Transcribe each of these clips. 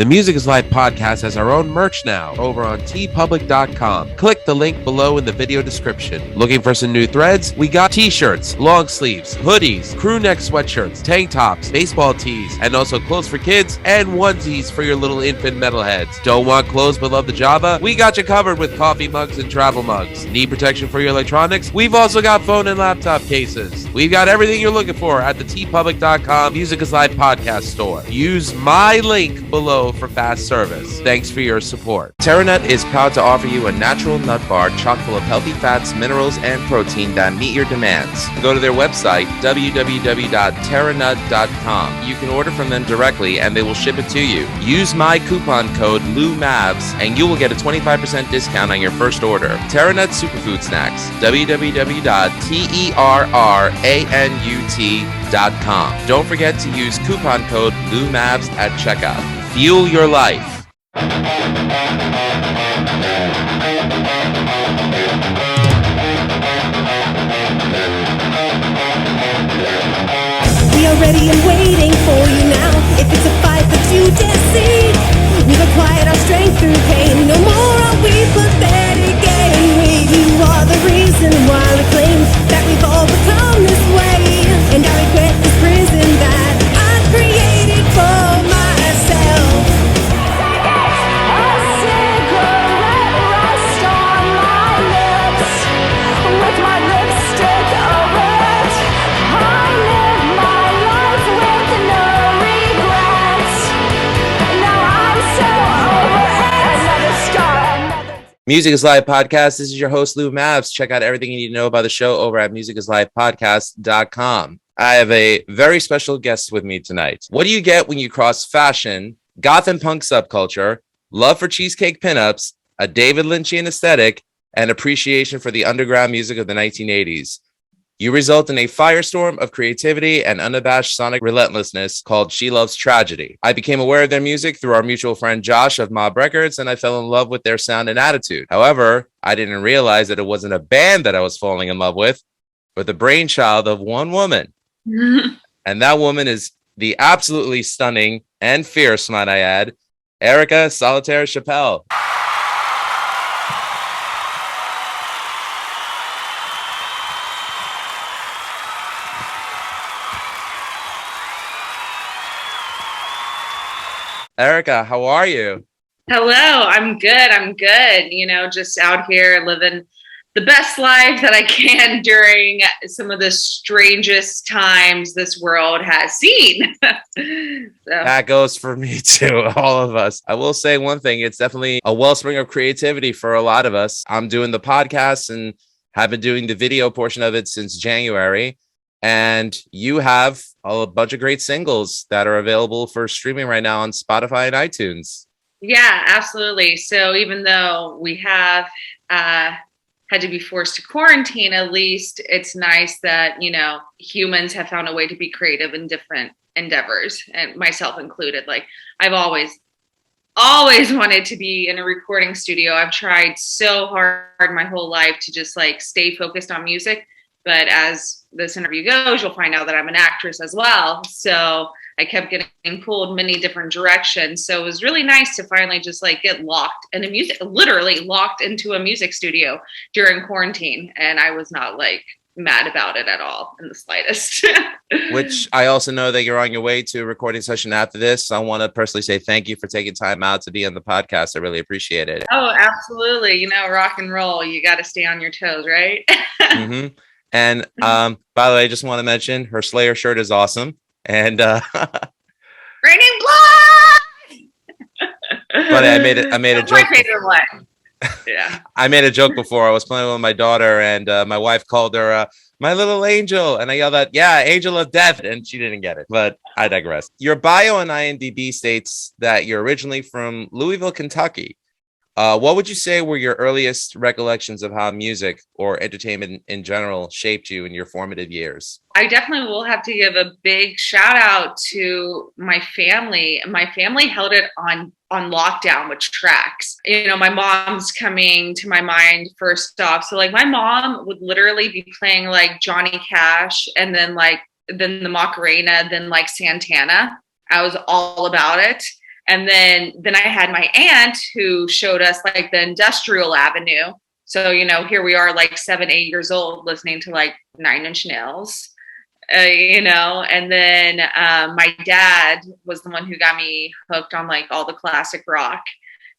The Music is Life podcast has our own merch now over on tpublic.com. Click the link below in the video description. Looking for some new threads? We got t-shirts, long sleeves, hoodies, crew neck sweatshirts, tank tops, baseball tees, and also clothes for kids and onesies for your little infant metalheads. Don't want clothes but love the Java? We got you covered with coffee mugs and travel mugs. Need protection for your electronics? We've also got phone and laptop cases. We've got everything you're looking for at the tpublic.com Music is Life podcast store. Use my link below for fast service. Thanks for your support. TerraNut is proud to offer you a natural nut bar chock full of healthy fats, minerals, and protein that meet your demands. Go to their website, www.terranut.com. You can order from them directly and they will ship it to you. Use my coupon code LOUMAVS and you will get a 25% discount on your first order. TerraNut Superfood Snacks, www.terranut.com. Don't forget to use coupon code LOUMAVS at checkout. Fuel your life. We are ready and waiting for you now. If it's a fight that you dare see, we've acquired our strength through pain. No more are we pathetic anyway. You are the reason why we claim that we've all become this way. And I regret this prison that I created for myself. A cigarette rest on my lips, with my lipstick over it. I live my life with no regrets. Now I'm so over it. Another scar, another... Music is Live podcast. This is your host, Lou Mavs. Check out everything you need to know about the show over at musicisLifepodcast.com. I have a very special guest with me tonight. What do you get when you cross fashion, goth and punk subculture, love for cheesecake pinups, a David Lynchian aesthetic, and appreciation for the underground music of the 1980s? You result in a firestorm of creativity and unabashed sonic relentlessness called She Loves Tragedy. I became aware of their music through our mutual friend Josh of Mob Records, and I fell in love with their sound and attitude. However, I didn't realize that it wasn't a band that I was falling in love with, but the brainchild of one woman. And that woman is the absolutely stunning and fierce, might I add, Erica Solitaire Chappell. Erica, how are you? Hello, I'm good. You know, just out here living the best life that I can during some of the strangest times this world has seen. That goes for me too, all of us. I will say one thing, it's definitely a wellspring of creativity for a lot of us. I'm doing the podcast and have been doing the video portion of it since January. And you have a bunch of great singles that are available for streaming right now on Spotify and iTunes. Yeah, absolutely. So even though we have had to be forced to quarantine, at least it's nice that, you know, humans have found a way to be creative in different endeavors, and myself included. Like, I've always wanted to be in a recording studio. I've tried so hard my whole life to just like stay focused on music. But as this interview goes, you'll find out that I'm an actress as well. So I kept getting pulled many different directions. So it was really nice to finally just like get locked in a music, literally locked into a music studio during quarantine. And I was not like mad about it at all in the slightest. Which I also know that you're on your way to a recording session after this. I want to personally say thank you for taking time out to be on the podcast. I really appreciate it. Oh, absolutely. You know, rock and roll. You got to stay on your toes, right? Mm-hmm. And by the way, I just want to mention her Slayer shirt is awesome. And Raining blood. But I made a joke. My favorite one. Yeah. I made a joke before. I was playing with my daughter, and my wife called her my little angel, and I yelled out, "Yeah, angel of death," and she didn't get it. But I digress. Your bio on IMDb states that you're originally from Louisville, Kentucky. What would you say were your earliest recollections of how music or entertainment in general shaped you in your formative years? I definitely will have to give a big shout out to my family. My family held it on lockdown with tracks. You know, my mom's coming to my mind first off. So like my mom would literally be playing like Johnny Cash and then the Macarena, then like Santana. I was all about it. And then I had my aunt who showed us like the industrial avenue. So, here we are like 7, 8 years old listening to like Nine Inch Nails, and then my dad was the one who got me hooked on like all the classic rock.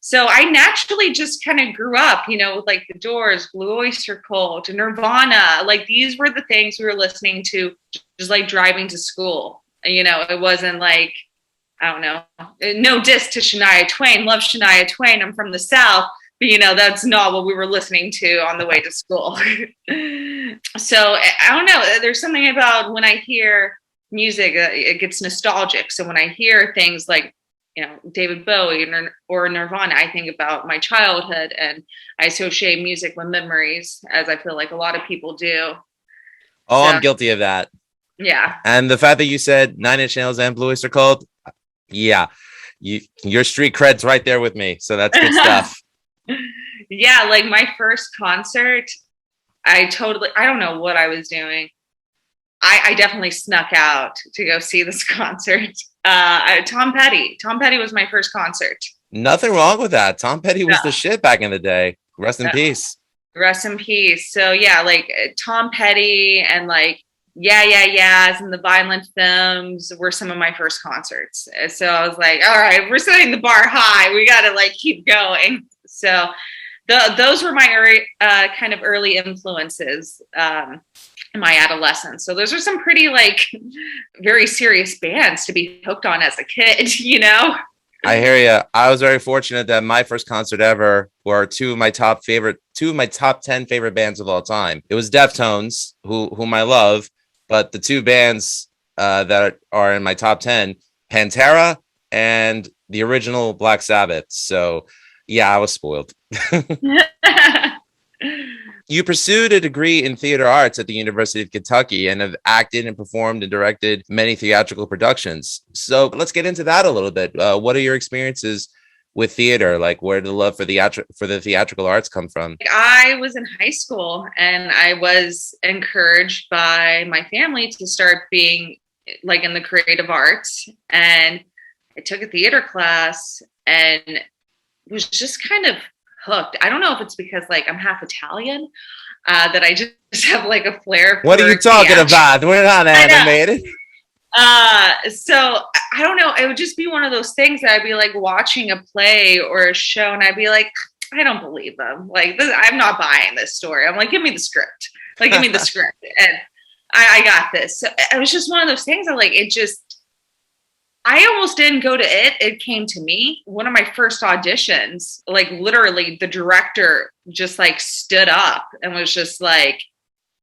So I naturally just kind of grew up, with like the Doors, Blue Oyster Cult, Nirvana. Like these were the things we were listening to just like driving to school. It wasn't like, I don't know, no diss to Shania Twain. Love Shania Twain. I'm from the South. But, that's not what we were listening to on the way to school. So I don't know. There's something about when I hear music, it gets nostalgic. So when I hear things like, David Bowie or Nirvana, I think about my childhood and I associate music with memories, as I feel like a lot of people do. Oh, So, I'm guilty of that. Yeah. And the fact that you said Nine Inch Nails and Blue Oyster Cult, yeah, your street cred's right there with me. So that's good stuff. Yeah, like my first concert, I don't know what I was doing. I definitely snuck out to go see this concert. Tom Petty was my first concert. Nothing wrong with that. Tom Petty was the shit back in the day. Rest in peace. Rest in peace. So yeah, like Tom Petty and like Yeahs and the Violent Femmes were some of my first concerts. So I was like, all right, we're setting the bar high. We got to like keep going. So those were my kind of early influences in my adolescence. So those are some pretty like very serious bands to be hooked on as a kid, I hear you. I was very fortunate that my first concert ever were two of my top 10 favorite bands of all time. It was Deftones, whom I love, but the two bands that are in my top 10, Pantera and the original Black Sabbath. So yeah, I was spoiled. You pursued a degree in theater arts at the University of Kentucky and have acted and performed and directed many theatrical productions. So let's get into that a little bit. What are your experiences with theater? Like, where did the love for the theatrical arts come from? I was in high school and I was encouraged by my family to start being like in the creative arts. And I took a theater class and was just kind of hooked. I don't know if it's because like I'm half Italian, that I just have like a flair for what are you talking about? We're not animated. So I don't know. It would just be one of those things that I'd be like watching a play or a show and I'd be like, I don't believe them. Like I'm not buying this story. I'm like, give me the script. Like, give me the script. And I got this. So it was just one of those things that like, I almost didn't go to it. It came to me. One of my first auditions, like literally the director just like stood up and was just like,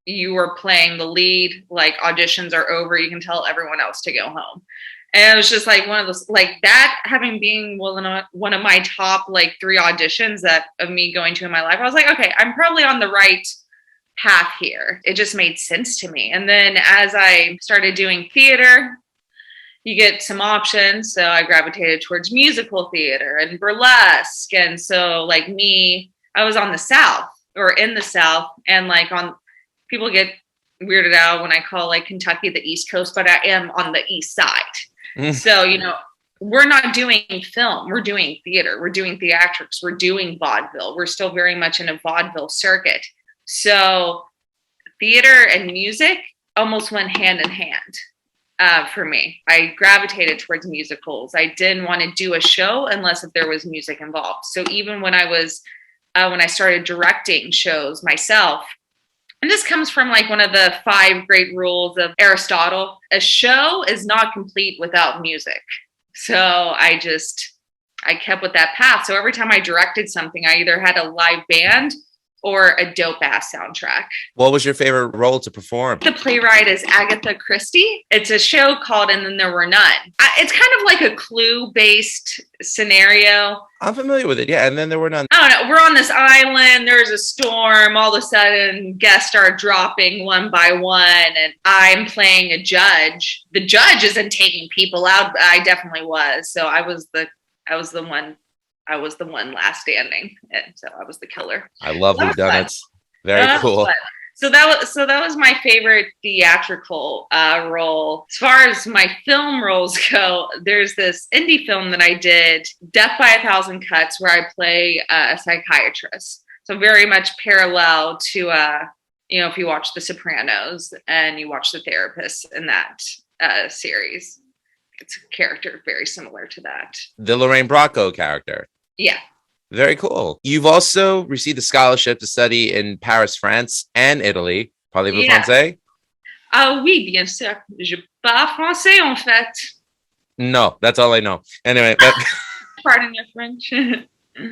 you are playing the lead, like auditions are over. You can tell everyone else to go home. And it was just like one of those, like that having been one of my top like 3 auditions of me going to in my life. I was like, okay, I'm probably on the right path here. It just made sense to me. And then as I started doing theater, you get some options. So I gravitated towards musical theater and burlesque. And so like me, I was on the South or in the South and like people get weirded out when I call like Kentucky the East Coast, but I am on the East Side. So, we're not doing film. We're doing theater. We're doing theatrics. We're doing vaudeville. We're still very much in a vaudeville circuit. So theater and music almost went hand in hand. For me, I gravitated towards musicals. I didn't want to do a show unless if there was music involved. So even when I started directing shows myself, and this comes from like one of the 5 great rules of Aristotle, a show is not complete without music. So I kept with that path. So every time I directed something, I either had a live band or a dope ass soundtrack. What was your favorite role to perform? The playwright is Agatha Christie. It's a show called And Then There Were None. It's kind of like a Clue-based scenario. I'm familiar with it. Yeah, And Then There Were None. I don't know. We're on this island. There's a storm. All of a sudden, guests start dropping one by one, and I'm playing a judge. The judge isn't taking people out. I definitely was. So I was the one. I was the one last standing, and so I was the killer. I love whodunits. Very cool. that was my favorite theatrical role. As far as my film roles go, there's this indie film that I did, Death by a Thousand Cuts, where I play a psychiatrist. So very much parallel to if you watch The Sopranos and you watch The Therapist in that series, it's a character very similar to that. The Lorraine Bracco character. Yeah. Very cool. You've also received a scholarship to study in Paris, France, and Italy. Parlez-vous français? Ah oui, bien sûr. Je parle français, en fait. No, that's all I know. Anyway. Pardon your French.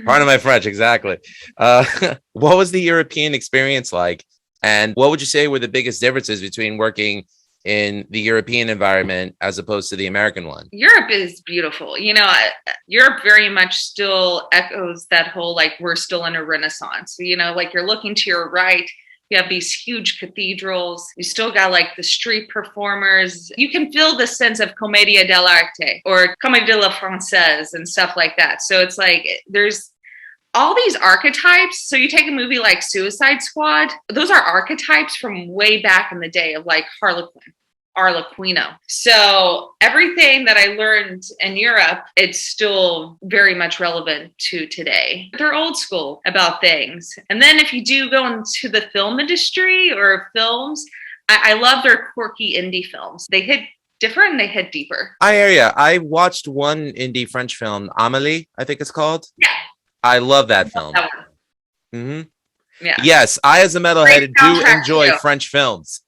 Pardon my French, exactly. What was the European experience like? And what would you say were the biggest differences between working in the European environment as opposed to the American one? Europe is beautiful. Europe very much still echoes that whole, like, we're still in a renaissance. Like, you're looking to your right, you have these huge cathedrals. You still got like the street performers. You can feel the sense of commedia dell'arte or comédie de la française and stuff like that. So it's like there's all these archetypes. So you take a movie like Suicide Squad, those are archetypes from way back in the day of like Arlequino. So everything that I learned in Europe, it's still very much relevant to today. They're old school about things. And then if you do go into the film industry or films, I love their quirky indie films. They hit different and they hit deeper. I hear ya. I watched one indie French film, Amélie, I think it's called. Yeah. I love that film. That one. Mm-hmm. Yeah. Yes, I as a metalhead do enjoy French films.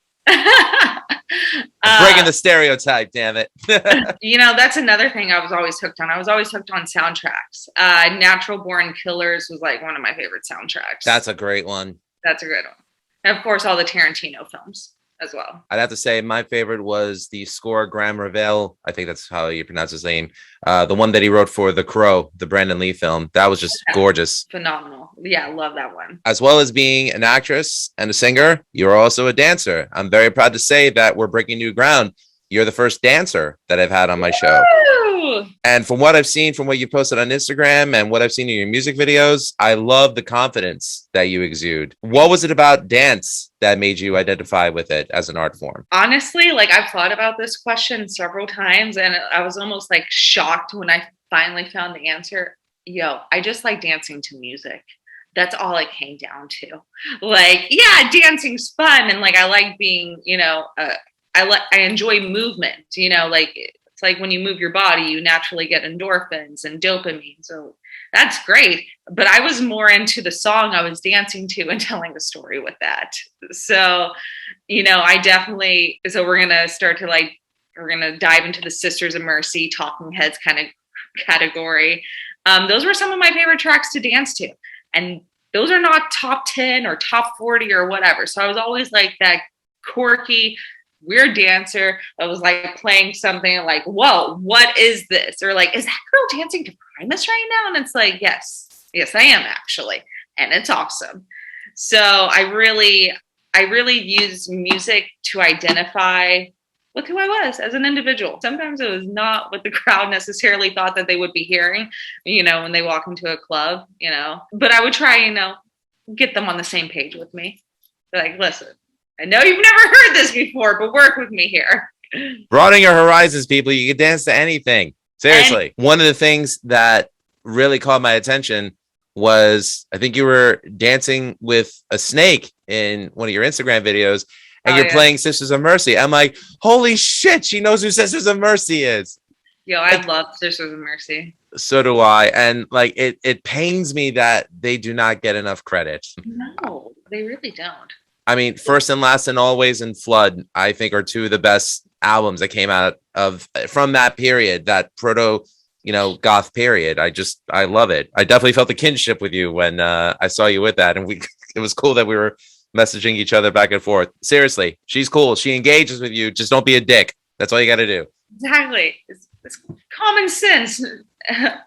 Breaking the stereotype, damn it. That's another thing I was always hooked on. I was always hooked on soundtracks. Natural Born Killers was like one of my favorite soundtracks. That's a great one. That's a great one. And of course, all the Tarantino films as well. I'd have to say my favorite was the score Graham Revell. I think that's how you pronounce his name. The one that he wrote for The Crow, the Brandon Lee film. That was just gorgeous. Phenomenal. Yeah, I love that one. As well as being an actress and a singer, you're also a dancer. I'm very proud to say that we're breaking new ground. You're the first dancer that I've had on my show. And from what I've seen, from what you posted on Instagram and what I've seen in your music videos, I love the confidence that you exude. What was it about dance that made you identify with it as an art form? Honestly, like I've thought about this question several times and I was almost like shocked when I finally found the answer. I just like dancing to music. That's all it came down to. Like, yeah, dancing's fun. And like, I like being, I enjoy movement, like it's like when you move your body, you naturally get endorphins and dopamine. So that's great. But I was more into the song I was dancing to and telling a story with that. So, I definitely, so we're going to dive into the Sisters of Mercy, Talking Heads kind of category. Those were some of my favorite tracks to dance to. And those are not top 10 or top 40 or whatever. So I was always like that quirky, weird dancer that was like playing something like, whoa, what is this? Or like, is that girl dancing to Primus right now? And it's like, yes, I am actually. And it's awesome. So I really use music to identify with who I was as an individual. Sometimes it was not what the crowd necessarily thought that they would be hearing, when they walk into a club, but I would try, get them on the same page with me. They're like, listen, I know you've never heard this before, but work with me here. Broaden your horizons, people. You can dance to anything. Seriously. One of the things that really caught my attention was I think you were dancing with a snake in one of your Instagram videos and you're playing Sisters of Mercy. I'm like, holy shit, she knows who Sisters of Mercy is. I love Sisters of Mercy. So do I. And like, it pains me that they do not get enough credit. No, they really don't. I mean, First and Last and Always and Flood, I think are two of the best albums that came out from that period, that proto, goth period. I love it. I definitely felt the kinship with you when I saw you with that. And it was cool that we were messaging each other back and forth. Seriously, she's cool. She engages with you. Just don't be a dick. That's all you got to do. Exactly. It's common sense,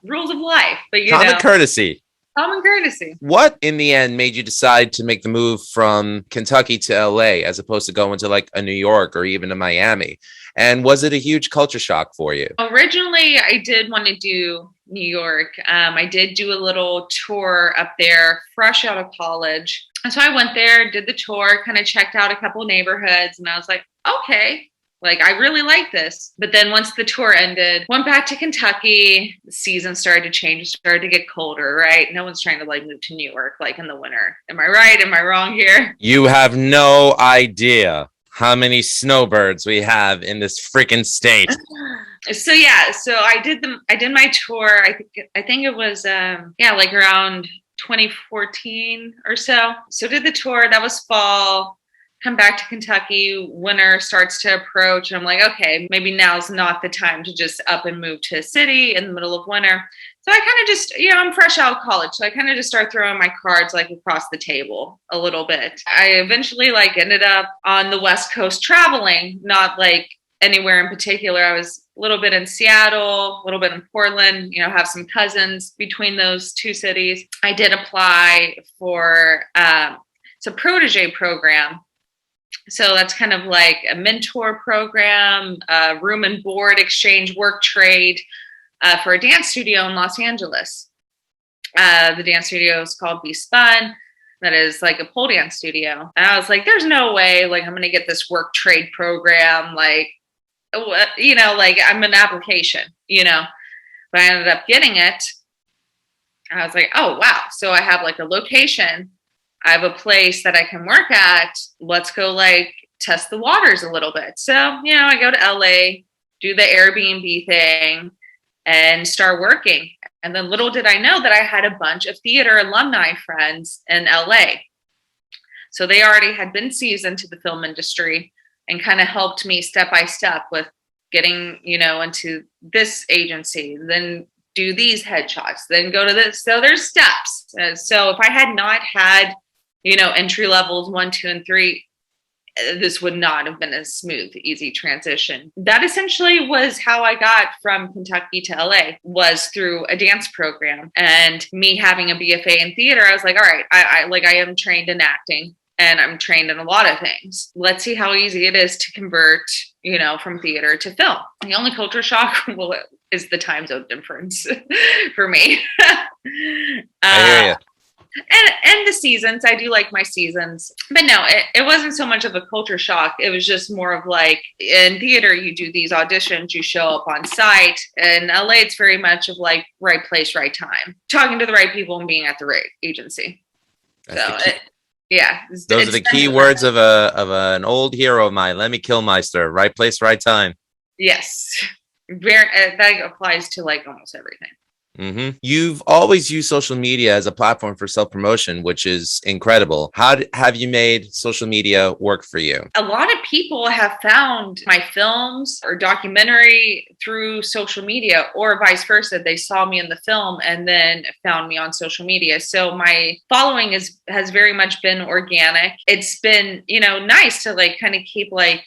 rules of life, but common courtesy. Common courtesy. What in the end made you decide to make the move from Kentucky to LA as opposed to going to like a New York or even to Miami? And was it a huge culture shock for you? Originally, I did want to do New York. I did do a little tour up there fresh out of college. And so I went there, did the tour, kind of checked out a couple neighborhoods, and I was like, okay, like I really like this. But then once the tour ended, went back to Kentucky. The season started to change, it started to get colder, right? No one's trying to like move to New York like in the winter. Am I right? Am I wrong here? You have no idea how many snowbirds we have in this freaking state. So yeah, so I did my tour. I think it was like around 2014 or so. So did the tour. That was fall. Come back to Kentucky. Winter starts to approach, and I'm like, okay, maybe now's not the time to just up and move to a city in the middle of winter. So I kind of just, I'm fresh out of college, so I kind of just start throwing my cards like across the table a little bit. I eventually like ended up on the West Coast traveling, not like anywhere in particular. I was a little bit in Seattle, a little bit in Portland, have some cousins between those two cities. I did apply for it's a protege program. So that's kind of like a mentor program, room and board exchange, work trade for a dance studio in Los Angeles. The dance studio is called Be Spun. That is like a pole dance studio. And I was like, there's no way like I'm going to get this work trade program. Like, like I'm an application, but I ended up getting it. I was like, oh, wow. So I have like a location. I have a place that I can work at. Let's go like test the waters a little bit. So, I go to LA, do the Airbnb thing and start working. And then little did I know that I had a bunch of theater alumni friends in LA. So they already had been seasoned to the film industry and kind of helped me step by step with getting, into this agency, then do these headshots, then go to this. So there's steps. So if I had not had, entry levels 1, 2, and 3, this would not have been a smooth, easy transition. That essentially was how I got from Kentucky to LA, was through a dance program. And me having a BFA in theater, I was like, all right, I am trained in acting and I'm trained in a lot of things. Let's see how easy it is to convert, from theater to film. The only culture shock is the time zone difference for me. I hear you. And the seasons, I do like my seasons, but no, it wasn't so much of a culture shock. It was just more of like in theater, you do these auditions, you show up on site. In LA, it's very much of like right place, right time, talking to the right people and being at the right agency. Those are the key words of an old hero of mine, Lemmy Kilmister. Right place, right time. Yes, that applies to like almost everything. Mm-hmm. You've always used social media as a platform for self-promotion, which is incredible. How have you made social media work for you? A lot of people have found my films or documentary through social media, or vice versa. They saw me in the film and then found me on social media. So my following has very much been organic. It's been, nice to like kind of keep like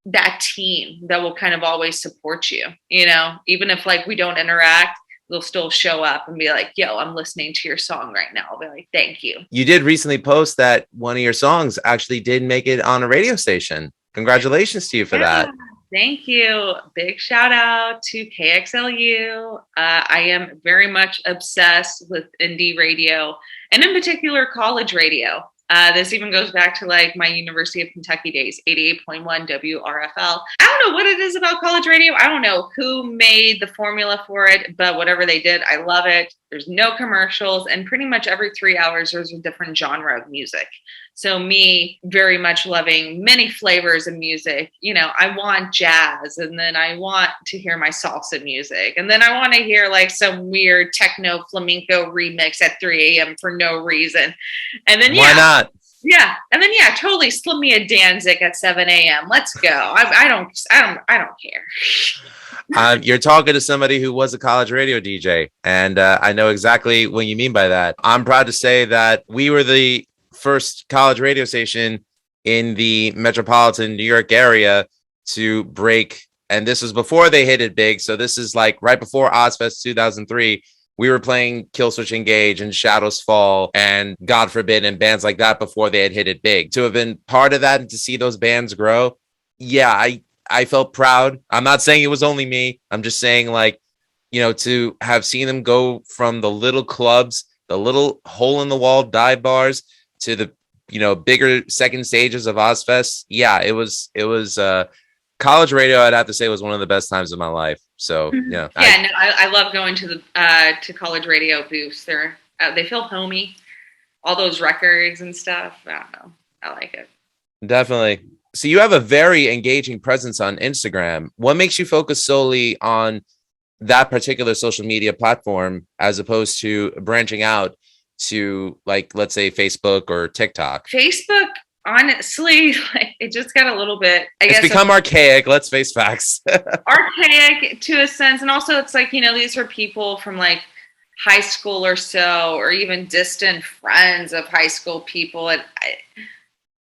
that team that will kind of always support you, even if like we don't interact. They'll still show up and be like, yo, I'm listening to your song right now. I'll be like, thank you. You did recently post that one of your songs actually did make it on a radio station. Congratulations to you for that. Thank you. Big shout out to KXLU. I am very much obsessed with indie radio and in particular college radio. This even goes back to like my University of Kentucky days, 88.1 WRFL. I don't know what it is about college radio. I don't know who made the formula for it, but whatever they did, I love it. There's no commercials, and pretty much every 3 hours, there's a different genre of music. So me very much loving many flavors of music. I want jazz, and then I want to hear my salsa music. And then I want to hear like some weird techno flamenco remix at 3 a.m. for no reason. And then, why not? Yeah. And then, totally slip me a Danzig at 7 a.m. Let's go. I don't care. You're talking to somebody who was a college radio DJ, and I know exactly what you mean by that. I'm proud to say that we were the first college radio station in the metropolitan New York area to break, and this was before they hit it big. So this is like right before Ozfest 2003. We were playing Killswitch Engage and Shadows Fall and God Forbid and bands like that before they had hit it big. To have been part of that and to see those bands grow, I felt proud. I'm not saying it was only me. I'm just saying like, to have seen them go from the little clubs, the little hole in the wall dive bars, to the bigger second stages of Ozfest. Yeah, it was college radio. I'd have to say was one of the best times of my life. So yeah, I love going to the to college radio booths. They feel homey. All those records and stuff. I don't know. I like it. Definitely. So you have a very engaging presence on Instagram. What makes you focus solely on that particular social media platform as opposed to branching out to, like, let's say Facebook or TikTok? Facebook, honestly, like, it just got a little bit, it's become archaic. Let's face facts. Archaic to a sense. And also it's like, these are people from like high school or so, or even distant friends of high school people. And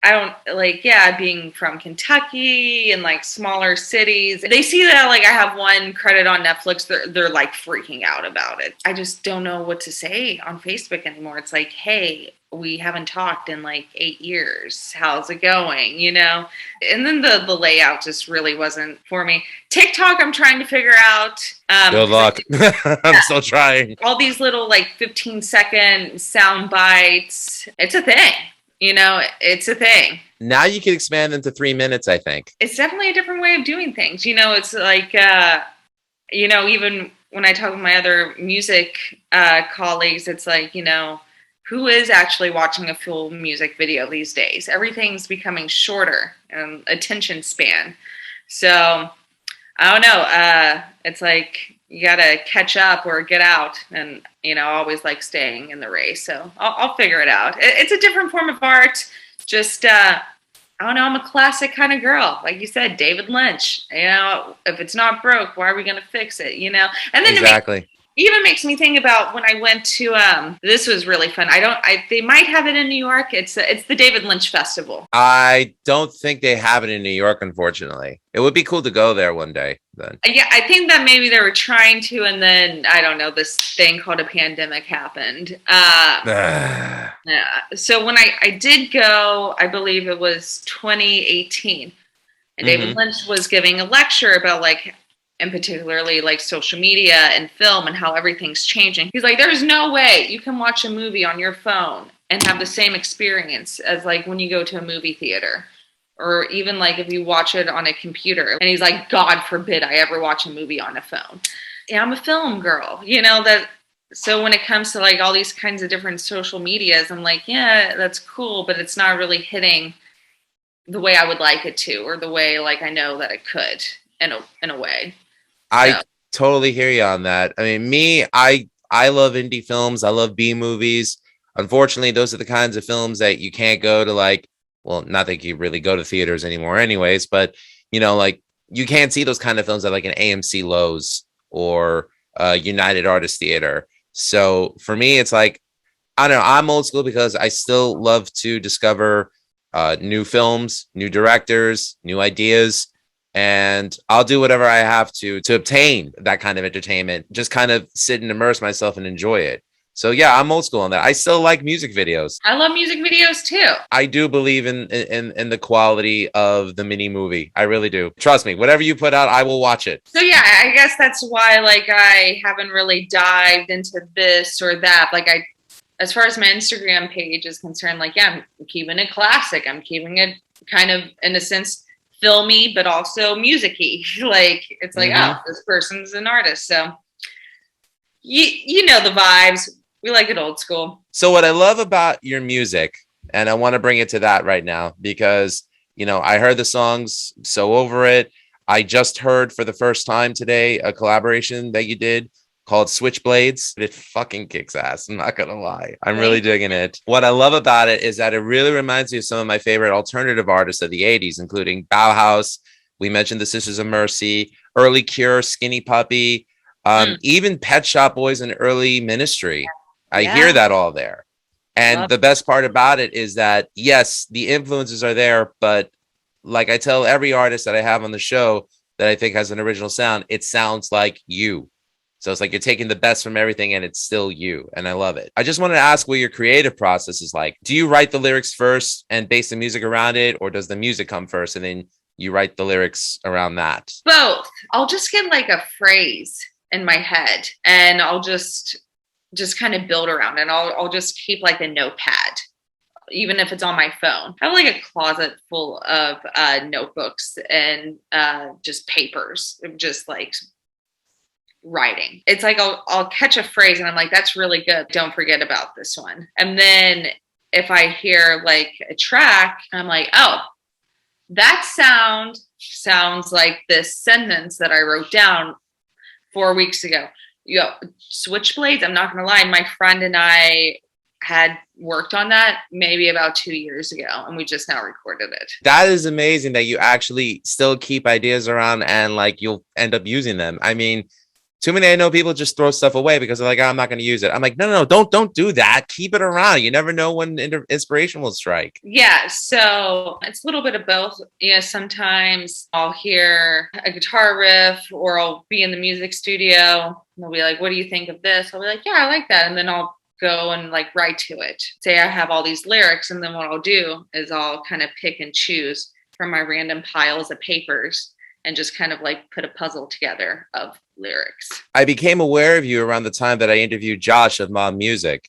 I don't like, being from Kentucky and like smaller cities, they see that like I have one credit on Netflix, they're like freaking out about it. I just don't know what to say on Facebook anymore. It's like, hey, we haven't talked in like 8 years. How's it going? And then the layout just really wasn't for me. TikTok, I'm trying to figure out. Good luck. I'm still trying. All these little like 15-second sound bites. It's a thing. It's a thing. Now you can expand into 3 minutes, I think. It's definitely a different way of doing things. It's like, even when I talk with my other music colleagues, it's like, who is actually watching a full music video these days? Everything's becoming shorter and attention span. So I don't know. It's like you got to catch up or get out, and I always like staying in the race. So I'll figure it out. It's a different form of art. Just I don't know. I'm a classic kind of girl, like you said, David Lynch. If it's not broke, why are we gonna fix it? And then exactly. Even makes me think about when I went to this was really fun. They might have it in New York. It's the David Lynch Festival. I don't think they have it in New York, unfortunately. It would be cool to go there one day then. Yeah, I think that maybe they were trying to, and then I don't know, this thing called a pandemic happened. Yeah. So when I did go, I believe it was 2018, and David Lynch was giving a lecture about like, and particularly like social media and film and how everything's changing. He's like, there's no way you can watch a movie on your phone and have the same experience as like when you go to a movie theater, or even like if you watch it on a computer. And he's like, God forbid I ever watch a movie on a phone. Yeah, I'm a film girl, that. So when it comes to like all these kinds of different social medias, I'm like, yeah, that's cool, but it's not really hitting the way I would like it to, or the way like I know that it could in a way. I totally hear you on that. I mean, I love indie films. I love B movies. Unfortunately, those are the kinds of films that you can't go to, like, well, not that you really go to theaters anymore anyways, but, like you can't see those kind of films at like an AMC Lowe's or United Artists Theater. So for me, it's like, I don't know, I'm old school because I still love to discover new films, new directors, new ideas. And I'll do whatever I have to obtain that kind of entertainment, just kind of sit and immerse myself and enjoy it. So yeah, I'm old school on that. I still like music videos. I love music videos too. I do believe in the quality of the mini movie. I really do. Trust me, whatever you put out, I will watch it. So yeah, I guess that's why like I haven't really dived into this or that. Like as far as my Instagram page is concerned, like, yeah, I'm keeping it classic. I'm keeping it kind of, in a sense, filmy, but also music-y. Like, it's like, oh, this person's an artist. So you know the vibes. We like it old school. So what I love about your music, and I want to bring it to that right now, because, I heard the songs So Over It. I just heard for the first time today a collaboration that you did called Switchblades. It fucking kicks ass. I'm not going to lie. I'm really digging it. What I love about it is that it really reminds me of some of my favorite alternative artists of the 80s, including Bauhaus. We mentioned the Sisters of Mercy, early Cure, Skinny Puppy, even Pet Shop Boys and early Ministry. I hear that all there. And the best part about it is that, yes, the influences are there, but like I tell every artist that I have on the show that I think has an original sound, it sounds like you. So it's like you're taking the best from everything and it's still you. And I love it. I just wanted to ask what your creative process is like. Do you write the lyrics first and base the music around it? Or does the music come first and then you write the lyrics around that? Both. I'll just get like a phrase in my head and I'll just kind of build around it. And I'll just keep like a notepad even if it's on my phone. I have like a closet full of notebooks and just papers, just like writing. It's like I'll catch a phrase and I'm like, that's really good. Don't forget about this one. And then if I hear like a track, I'm like, oh, that sounds like this sentence that I wrote down 4 weeks ago. Switchblades, I'm not gonna lie, my friend and I had worked on that maybe about 2 years ago, and we just now recorded it. That is amazing that you actually still keep ideas around and like you'll end up using them. I mean, too many I know people just throw stuff away because they're like, oh, I'm not going to use it. I'm like, no, don't do that. Keep it around. You never know when inspiration will strike. Yeah, so it's a little bit of both. Yeah, sometimes I'll hear a guitar riff or I'll be in the music studio and they'll be like, what do you think of this? I'll be like, yeah, I like that. And then I'll go and like write to it. Say I have all these lyrics, and then what I'll do is I'll kind of pick and choose from my random piles of papers and just kind of like put a puzzle together of lyrics. I became aware of you around the time that I interviewed Josh of Mob Music.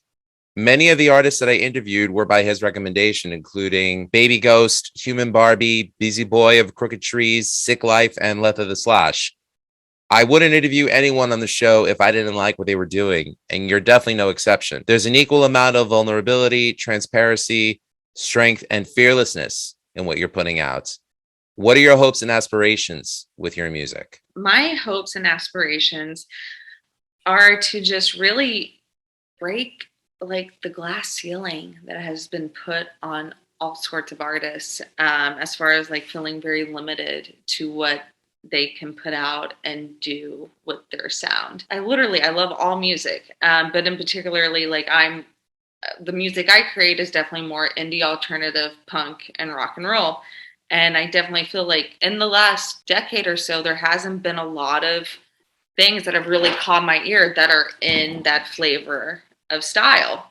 Many of the artists that I interviewed were by his recommendation, including Baby Ghost, Human Barbie, Busy Boy of Crooked Trees, Sick Life, and Leth of the Slash. I wouldn't interview anyone on the show if I didn't like what they were doing, and you're definitely no exception. There's an equal amount of vulnerability, transparency, strength, and fearlessness in what you're putting out. What are your hopes and aspirations with your music? My hopes and aspirations are to just really break like the glass ceiling that has been put on all sorts of artists, as far as like feeling very limited to what they can put out and do with their sound. I love all music, but in particularly like the music I create is definitely more indie, alternative, punk, and rock and roll. And I definitely feel like in the last decade or so, there hasn't been a lot of things that have really caught my ear that are in that flavor of style.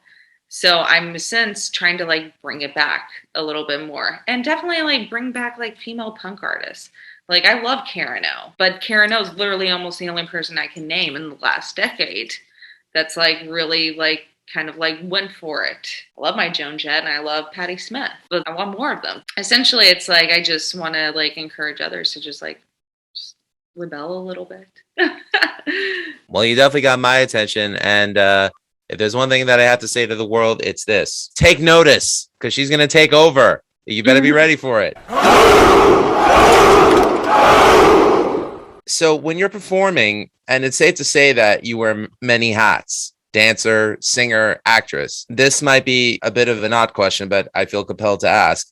So I'm since trying to like bring it back a little bit more, and definitely like bring back like female punk artists. Like I love Karen O, but Karen O is literally almost the only person I can name in the last decade that's like really like kind of like went for it. I love my Joan Jett and I love Patti Smith, but I want more of them. Essentially, it's like I just want to like encourage others to just rebel a little bit. Well, you definitely got my attention, and if there's one thing that I have to say to the world, it's this: take notice, because she's gonna take over. You better be ready for it. So when you're performing, and it's safe to say that you wear many hats: dancer, singer, actress. This might be a bit of an odd question, but I feel compelled to ask.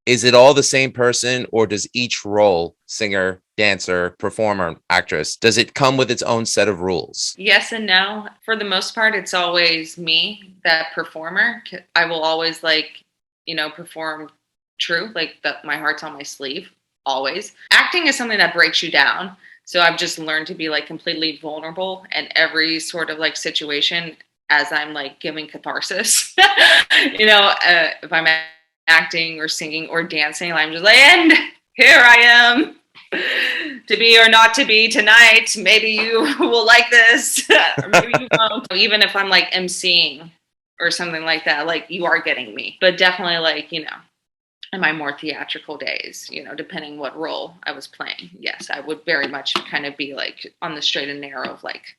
Is it all the same person, or does each role, singer, dancer, performer, actress, does it come with its own set of rules? Yes and no. For the most part, it's always me, that performer. I will always perform true, like my heart's on my sleeve, always. Acting is something that breaks you down. So I've just learned to be like completely vulnerable in every sort of like situation as I'm like giving catharsis. If I'm acting or singing or dancing, I'm just like, and here I am, to be or not to be tonight. Maybe you will like this, or maybe you won't. Even if I'm like emceeing or something like that, like you are getting me. But definitely like, in my more theatrical days, depending what role I was playing, yes, I would very much kind of be like on the straight and narrow of like,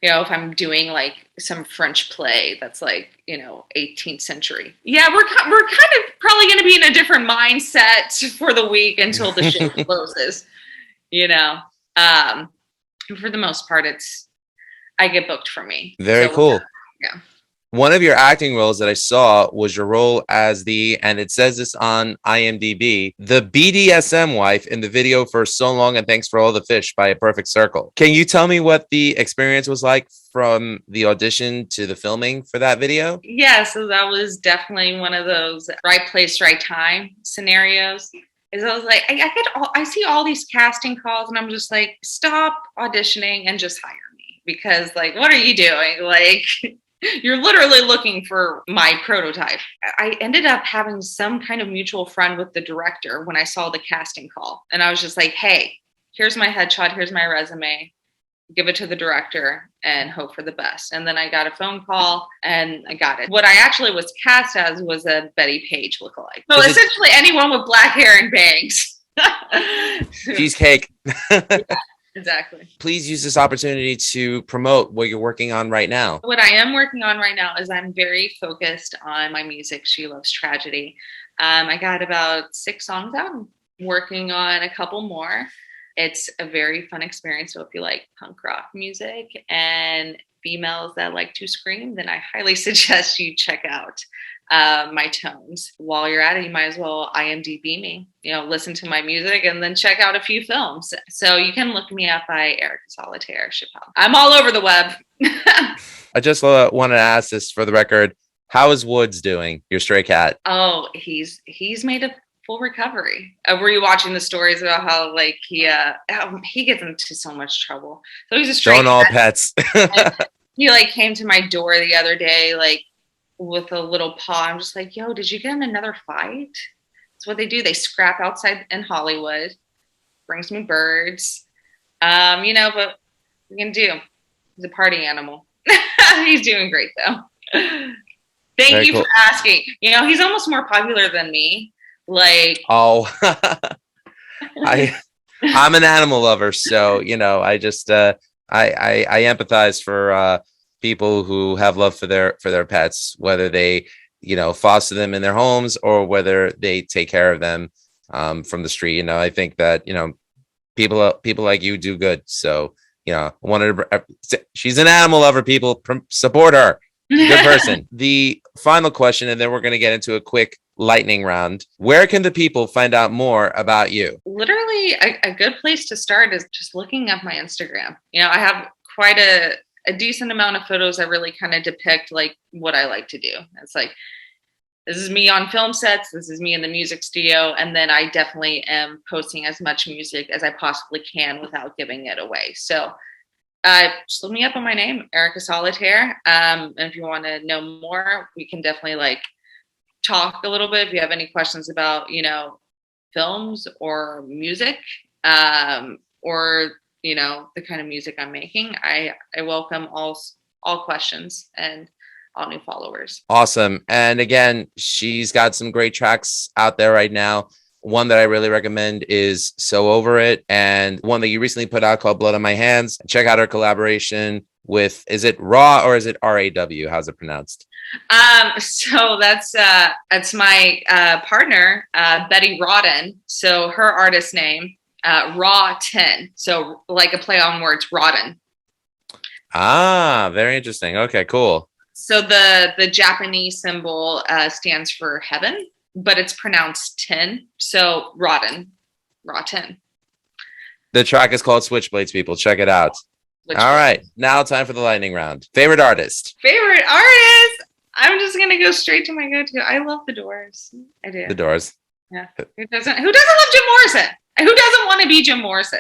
if I'm doing like some French play that's like, 18th century. Yeah, we're kind of probably going to be in a different mindset for the week until the show closes, For the most part, I get booked for me. Very cool. Yeah. One of your acting roles that I saw was your role as and it says this on IMDb, the BDSM wife in the video for So Long and Thanks for All the Fish by A Perfect Circle. Can you tell me what the experience was like from the audition to the filming for that video? Yeah, so that was definitely one of those right place, right time scenarios. Is I was like, I see all these casting calls and I'm just like, stop auditioning and just hire me, because like, what are you doing? Like, you're literally looking for my prototype. I ended up having some kind of mutual friend with the director when I saw the casting call. And I was just like, hey, here's my headshot. Here's my resume. give it to the director, and hope for the best. And then I got a phone call and I got it. What I actually was cast as was a Betty Page lookalike. So essentially anyone with black hair and bangs. Cheesecake. Yeah, exactly. Please use this opportunity to promote what you're working on right now. What I am working on right now is I'm very focused on my music, She Loves Tragedy. I got about 6 songs out. I'm working on a couple more. It's a very fun experience. So if you like punk rock music and females that like to scream, then I highly suggest you check out my tones. While you're at it, you might as well IMDb me, listen to my music and then check out a few films. So you can look me up by Erica Solitaire Chappell. I'm all over the web. I just wanted to ask this for the record. How is Woods doing, your stray cat? Oh, he's made a full recovery. Were you watching the stories about how like he gets into so much trouble? So he's a stray cat. Don't all pets. He like came to my door the other day, like with a little paw. I'm just like, yo, did you get in another fight? That's what they do. They scrap outside in Hollywood. Brings me birds. But what we can do? He's a party animal. He's doing great though. Thank Very you cool. for asking. He's almost more popular than me. Like, oh, I'm an animal lover, so I just I empathize for people who have love for their pets, whether they foster them in their homes or whether they take care of them from the street. I think that people like you do good. So she's an animal lover. People support her. Good person. The final question, and then we're going to get into a quick lightning round. Where can the people find out more about you? Literally, a good place to start is just looking up my Instagram. I have quite a decent amount of photos that really kind of depict like what I like to do. It's like, this is me on film sets. This is me in the music studio. And then I definitely am posting as much music as I possibly can without giving it away. So just look me up on my name, Erica Solitaire. And if you want to know more, we can definitely like talk a little bit. If you have any questions about, films or music, or, the kind of music I'm making, I welcome all questions and all new followers. Awesome. And again, she's got some great tracks out there right now. One that I really recommend is So Over It, and one that you recently put out called Blood on My Hands. Check out her collaboration with, is it Raw or is it RAW? How's it pronounced? So that's my partner, Betty Rodden. So her artist name, Raw 10. So like a play on words, Rodden. Ah, very interesting. Okay, cool. So the Japanese symbol stands for heaven, but it's pronounced 10. So Rodden, Raw 10. The track is called Switchblades, people. Check it out. All right. Now time for the lightning round. Favorite artist? Favorite artist? I'm just going to go straight to my go-to. I love The Doors. I do. The Doors. Yeah. Who doesn't love Jim Morrison? Who doesn't want to be Jim Morrison?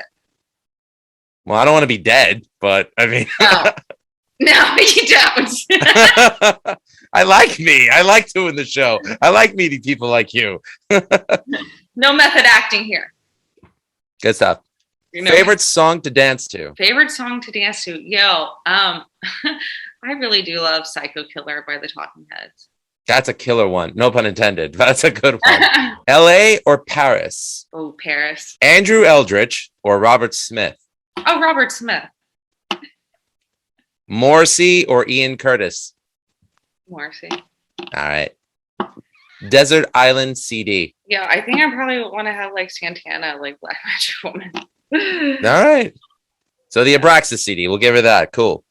Well, I don't want to be dead, but I mean... No, you don't. I like me. I like doing the show. I like meeting people like you. No method acting here. Good stuff. Favorite song to dance to? Favorite song to dance to? Yo, I really do love Psycho Killer by the Talking Heads. That's a killer one. No pun intended. That's a good one. LA or Paris? Oh, Paris. Andrew Eldritch or Robert Smith? Oh, Robert Smith. Morrissey or Ian Curtis? Morrissey. All right. Desert Island CD. Yeah, I think I probably want to have like Santana, like Black Magic Woman. All right. So the Abraxas CD. We'll give her that. Cool.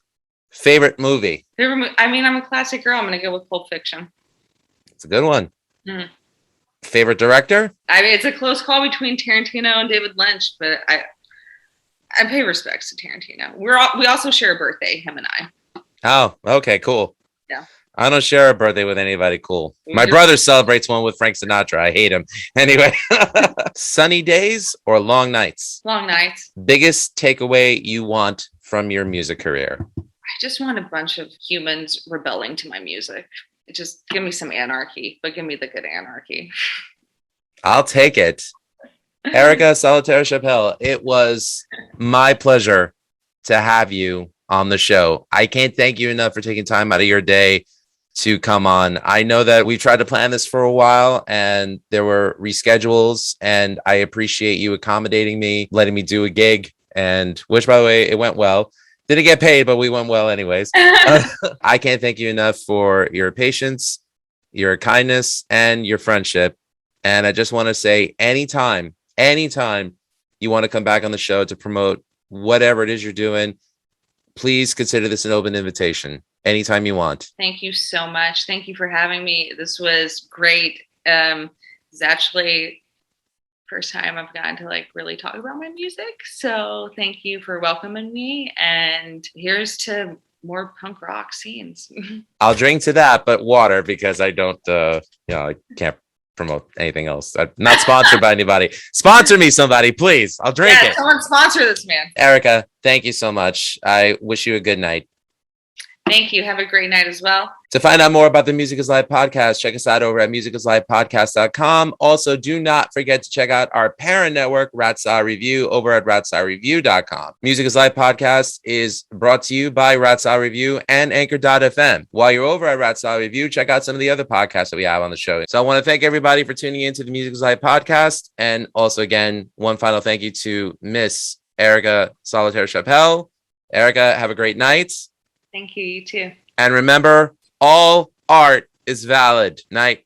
Favorite movie? I mean, I'm a classic girl. I'm going to go with Pulp Fiction. It's a good one. Mm. Favorite director? I mean, it's a close call between Tarantino and David Lynch, but I pay respects to Tarantino. We also share a birthday, him and I. Oh, okay, cool. Yeah. I don't share a birthday with anybody cool. My brother celebrates one with Frank Sinatra. I hate him. Anyway, sunny days or long nights? Long nights. Biggest takeaway you want from your music career? I just want a bunch of humans rebelling to my music. Just give me some anarchy, but give me the good anarchy. I'll take it. Erica Solitaire Chappell, it was my pleasure to have you on the show. I can't thank you enough for taking time out of your day to come on. I know that we tried to plan this for a while and there were reschedules, and I appreciate you accommodating me, letting me do a gig, and which, by the way, it went well. Didn't get paid, but we went well anyways. I can't thank you enough for your patience, your kindness, and your friendship. And I just want to say anytime you want to come back on the show to promote whatever it is you're doing, please consider this an open invitation anytime you want. Thank you so much. Thank you for having me. This was great. It's actually first time I've gotten to like really talk about my music. So thank you for welcoming me, and here's to more punk rock scenes. I'll drink to that, but water, because I don't, I can't promote anything else. I'm not sponsored by anybody. Sponsor me, somebody, please. I'll drink it. Someone sponsor this man. Erica, thank you so much. I wish you a good night. Thank you. Have a great night as well. To find out more about the Music is Live podcast, check us out over at musicislivepodcast.com. Also, do not forget to check out our parent network, Ratsaw Review, over at ratsawreview.com. Music is Live podcast is brought to you by Ratsaw Review and Anchor.fm. While you're over at Ratsaw Review, check out some of the other podcasts that we have on the show. So I want to thank everybody for tuning into the Music is Live podcast. And also, again, one final thank you to Miss Erica Solitaire Chappell. Erica, have a great night. Thank you. You too. And remember, all art is valid. Night.